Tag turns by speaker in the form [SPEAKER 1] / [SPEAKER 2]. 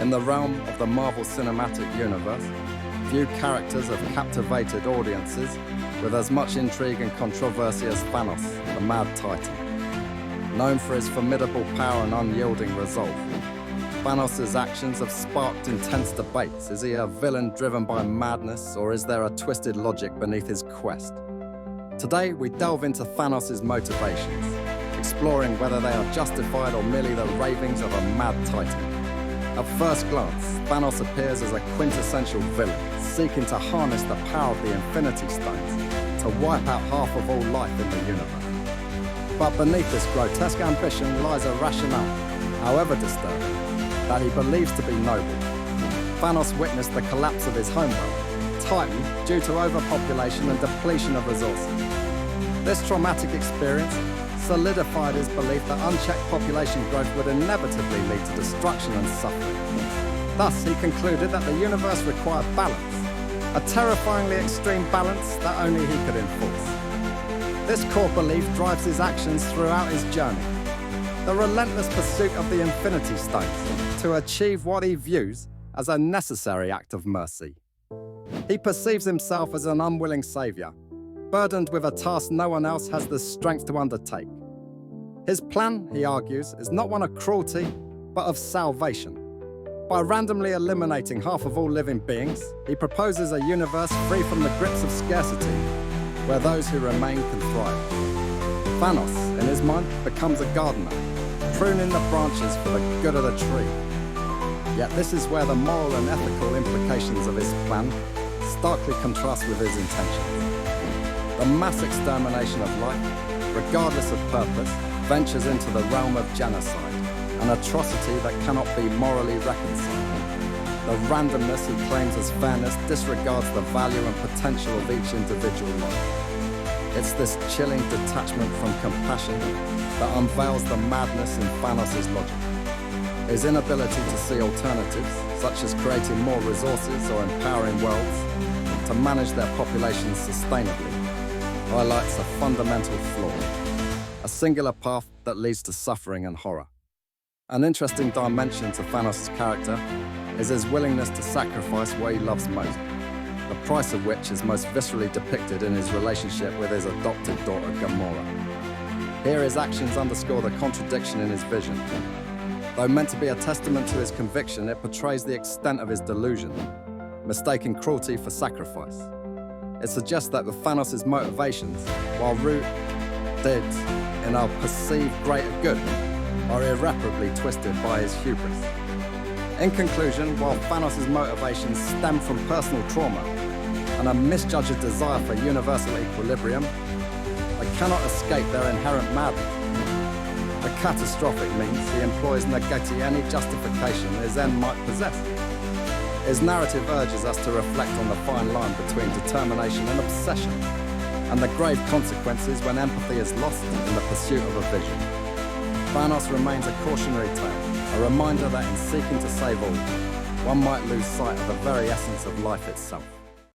[SPEAKER 1] In the realm of the Marvel Cinematic Universe, few characters have captivated audiences with as much intrigue and controversy as Thanos, the Mad Titan. Known for his formidable power and unyielding resolve, Thanos' actions have sparked intense debates. Is he a villain driven by madness, or is there a twisted logic beneath his quest? Today, we delve into Thanos' motivations, exploring whether they are justified or merely the ravings of a mad titan. At first glance, Thanos appears as a quintessential villain, seeking to harness the power of the Infinity Stones to wipe out half of all life in the universe. But beneath this grotesque ambition lies a rationale, however disturbing, that he believes to be noble. Thanos witnessed the collapse of his homeworld, Titan, due to overpopulation and depletion of resources. This traumatic experience solidified his belief that unchecked population growth would inevitably lead to destruction and suffering. Thus, he concluded that the universe required balance, a terrifyingly extreme balance that only he could enforce. This core belief drives his actions throughout his journey, the relentless pursuit of the Infinity Stones to achieve what he views as a necessary act of mercy. He perceives himself as an unwilling savior, burdened with a task no one else has the strength to undertake. His plan, he argues, is not one of cruelty, but of salvation. By randomly eliminating half of all living beings, he proposes a universe free from the grips of scarcity, where those who remain can thrive. Thanos, in his mind, becomes a gardener, pruning the branches for the good of the tree. Yet this is where the moral and ethical implications of his plan starkly contrast with his intentions. The mass extermination of life, regardless of purpose, ventures into the realm of genocide, an atrocity that cannot be morally reconciled. The randomness he claims as fairness disregards the value and potential of each individual life. It's this chilling detachment from compassion that unveils the madness in Thanos' logic. His inability to see alternatives, such as creating more resources or empowering worlds to manage their populations sustainably, highlights a fundamental flaw, a singular path that leads to suffering and horror. An interesting dimension to Thanos' character is his willingness to sacrifice what he loves most, the price of which is most viscerally depicted in his relationship with his adopted daughter Gamora. Here his actions underscore the contradiction in his vision. Though meant to be a testament to his conviction, it portrays the extent of his delusion, mistaking cruelty for sacrifice. It suggests that the Thanos' motivations, while rooted in our perceived greater good, are irreparably twisted by his hubris. In conclusion, while Thanos' motivations stem from personal trauma and a misjudged desire for universal equilibrium, they cannot escape their inherent madness. The catastrophic means he employs negating any justification his end might possess. His narrative urges us to reflect on the fine line between determination and obsession, and the grave consequences when empathy is lost in the pursuit of a vision. Thanos remains a cautionary tale, a reminder that in seeking to save all, one might lose sight of the very essence of life itself.